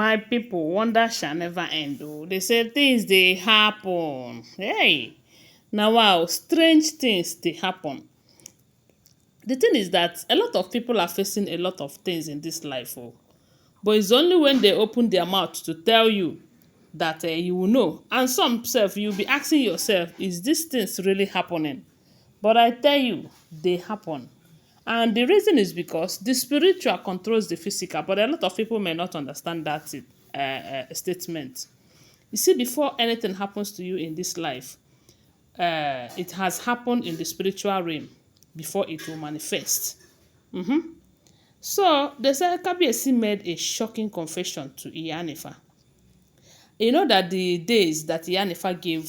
My people, wonder shall never end. Oh, they say things they happen. Hey, now wow, strange things they happen. The thing is that a lot of people are facing a lot of things in this life. Oh, but it's only when they open their mouth to tell you that you will know. And some self, you'll be asking yourself, is this things really happening? But I tell you, they happen. And the reason is because the spiritual controls the physical, but a lot of people may not understand that statement. You see, before anything happens to you in this life, it has happened in the spiritual realm before it will manifest. So they say Kabiesi made a shocking confession to Iyanifa. You know that the days that Iyanifa gave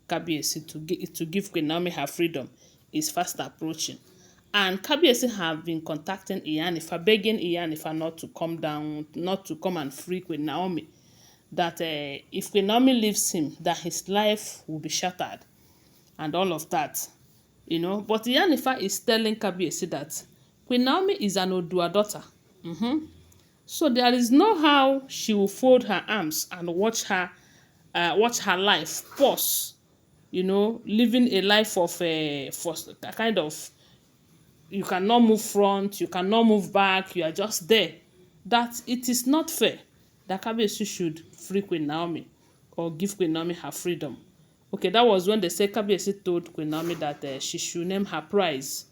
Kabiesi to give Queen Naomi her freedom is fast approaching. And Kabiesi have been contacting Iyanifa, begging Iyanifa not to come down, not to come and free Queen Naomi. That if Queen Naomi leaves him, that his life will be shattered and all of that. You know, but Iyanifa is telling Kabiesi that Queen Naomi is an Odua daughter. So there is no how she will fold her arms and watch her life pause. You know, living a life of for a kind of, you cannot move front, you cannot move back, you are just there. That it is not fair that Kabiyesi should free Queen Naomi or give Queen Naomi her freedom. Okay, that was when they said Kabiyesi told Queen Naomi that she should name her price.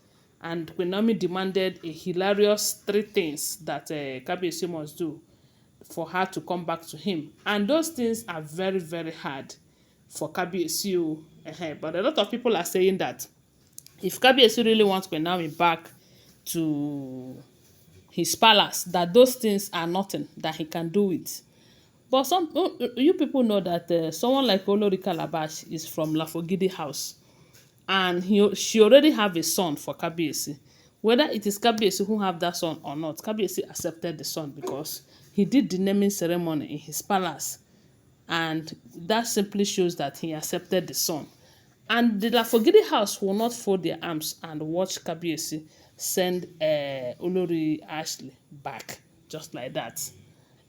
And Queen Naomi demanded a hilarious three things that Kabiyesi must do for her to come back to him. And those things are very, very hard for Kabiyesi. But a lot of people are saying that if Kabiyesi really wants Queen Naomi back to his palace, that those things are nothing, that he can do it. But you people know that someone like Olori Calabash is from Lafogidi house, and she already have a son for Kabiyesi. Whether it is Kabiyesi who have that son or not, Kabiyesi accepted the son because he did the naming ceremony in his palace, and that simply shows that he accepted the son. And the Lafogidi house will not fold their arms and watch Kabiyesi send Olori Ashley back just like that.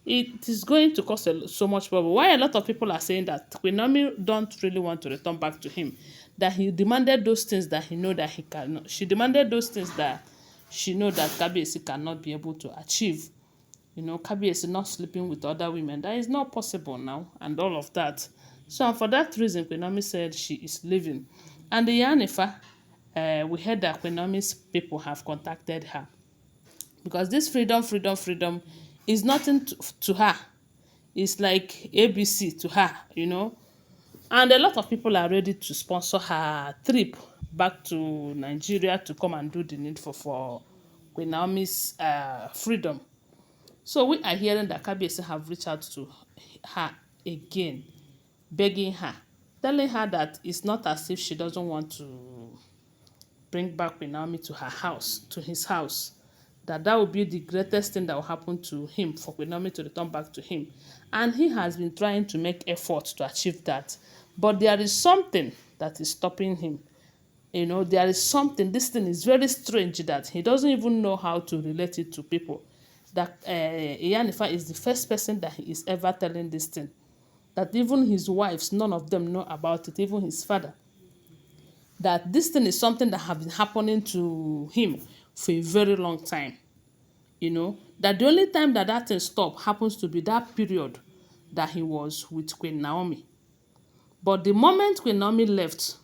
It is going to cause so much problem. Why a lot of people are saying that Queen Naomi don't really want to return back to him, that he demanded those things that he know that he cannot. She demanded those things that she know that Kabiyesi cannot be able to achieve. You know, Kabiyesi not sleeping with other women. That is not possible now, and all of that. So for that reason, Queen Naomi said she is leaving. And the Iyanifa, we heard that Queen Naomi's people have contacted her. Because this freedom is nothing to her. It's like ABC to her, you know. And a lot of people are ready to sponsor her trip back to Nigeria to come and do the needful for Queen Naomi's freedom. So we are hearing that Kabiyesi have reached out to her again, begging her, telling her that it's not as if she doesn't want to bring back Queen Naomi to her house, to his house. That will be the greatest thing that will happen to him, for Queen Naomi to return back to him. And he has been trying to make effort to achieve that. But there is something that is stopping him. You know, there is something, this thing is very strange that he doesn't even know how to relate it to people. That Iyanifa is the first person that he is ever telling this thing. That even his wives, none of them know about it, even his father. That this thing is something that has been happening to him for a very long time. You know, that the only time that that thing stopped happens to be that period that he was with Queen Naomi. But the moment Queen Naomi left,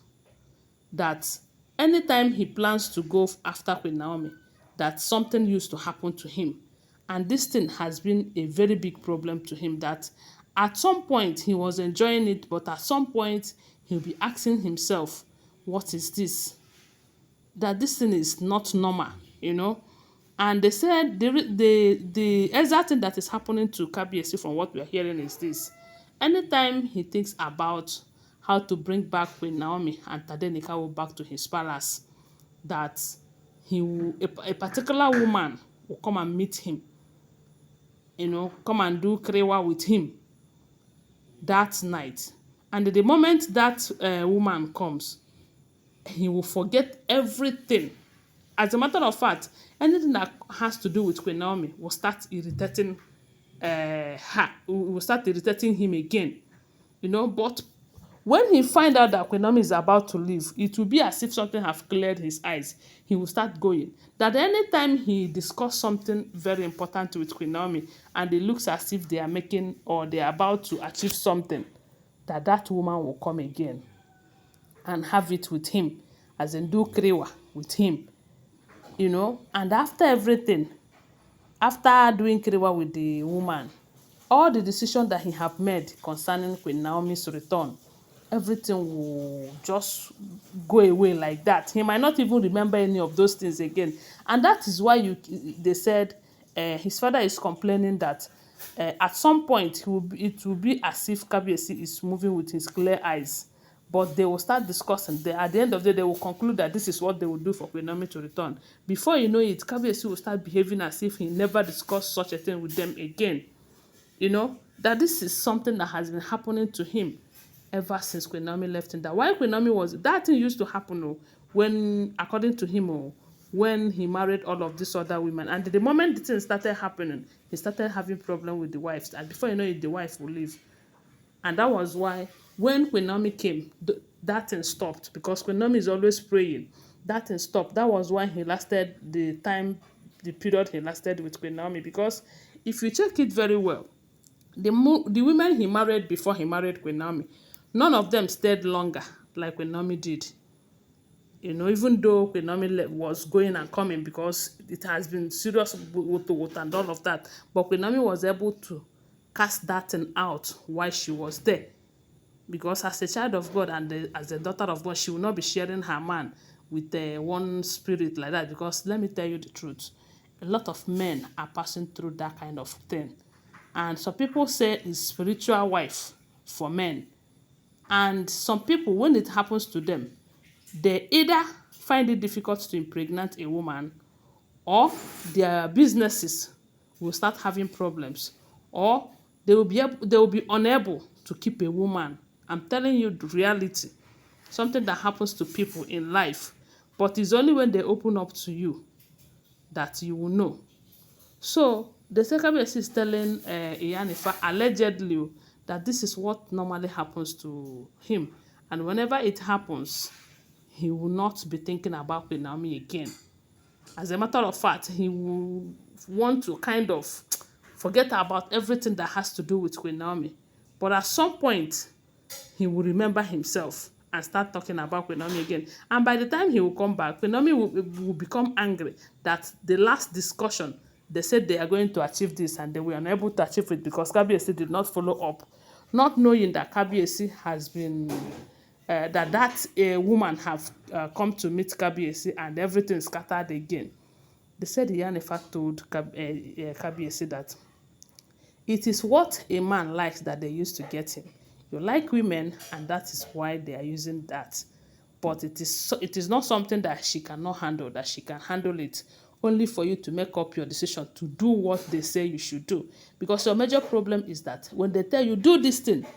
that anytime he plans to go after Queen Naomi, that something used to happen to him. And this thing has been a very big problem to him, that at some point he was enjoying it, but at some point he'll be asking himself, what is this? That this thing is not normal, you know. And they said the exact thing that is happening to Kabiyesi from what we are hearing is this. Anytime he thinks about how to bring back Queen Naomi and Tadenikawo back to his palace, that a particular woman will come and meet him, you know, come and do krewa with him that night. And the moment that woman comes, he will forget everything. As a matter of fact, anything that has to do with Queen Naomi will start irritating will start irritating him again, but when he find out that Queen Naomi is about to leave, it will be as if something have cleared his eyes. He will start going. That anytime he discuss something very important with Queen Naomi and it looks as if they are making or they are about to achieve something, that woman will come again and have it with him, as in do kriwa with him, And after everything, after doing kriwa with the woman, all the decision that he have made concerning Queen Naomi's return, everything will just go away like that. He might not even remember any of those things again. And that is why they said his father is complaining that at some point it will be as if Kabiyesi is moving with his clear eyes. But they will start discussing. At the end of the day, they will conclude that this is what they will do for Queen Naomi to return. Before you know it, Kabiyesi will start behaving as if he never discussed such a thing with them again. That this is something that has been happening to him ever since Queen Naomi left him. That while Queen Naomi that thing used to happen when, according to him, when he married all of these other women. And the moment the thing started happening, he started having problem with the wives. And before you know it, the wife will leave. And that was why when Queen Naomi came, that thing stopped, because Queen Naomi is always praying. That thing stopped. That was why he lasted the period he lasted with Queen Naomi. Because if you check it very well, the women he married before he married Queen Naomi, none of them stayed longer like Queen Naomi did. Even though Queen Naomi was going and coming because it has been serious with and all of that, but Queen Naomi was able to cast that thing out while she was there. Because as a child of God and as a daughter of God, she will not be sharing her man with one spirit like that. Because let me tell you the truth, a lot of men are passing through that kind of thing. And some people say it's spiritual wife for men. And some people, when it happens to them, they either find it difficult to impregnate a woman, or their businesses will start having problems, or they will be unable to keep a woman. I'm telling you the reality, something that happens to people in life, but it's only when they open up to you that you will know. So the second is telling Iyanifa allegedly that this is what normally happens to him, and whenever it happens, he will not be thinking about Queen Naomi again. As a matter of fact, he will want to kind of forget about everything that has to do with Queen Naomi. But at some point, he will remember himself and start talking about Queen Naomi again. And by the time he will come back, Queen Naomi will become angry that the last discussion, they said they are going to achieve this and they were unable to achieve it because Kabiyesi did not follow up, not knowing that Kabiyesi has been that woman have come to meet Kabiyesi and everything scattered again. They said Iyanifa told Kabiyesi that it is what a man likes that they used to get him. You like women, and that is why they are using that. But it is not something that she cannot handle, that she can handle it only for you to make up your decision to do what they say you should do. Because your major problem is that when they tell you, do this thing,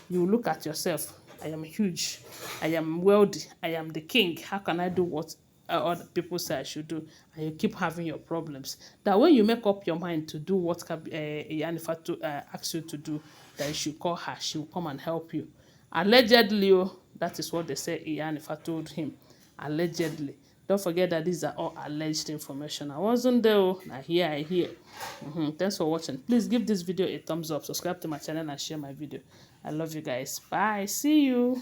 you look at yourself. I am huge. I am wealthy. I am the king. How can I do what other people say I should do? And you keep having your problems. That when you make up your mind to do what Iyanifa asks you to do, that you should call her. She will come and help you. Allegedly, that is what they say Iyanifa told him. Allegedly. Don't forget that these are all alleged information. I wasn't there. Now here I hear. Thanks for watching. Please give this video a thumbs up. Subscribe to my channel and share my video. I love you guys. Bye. See you.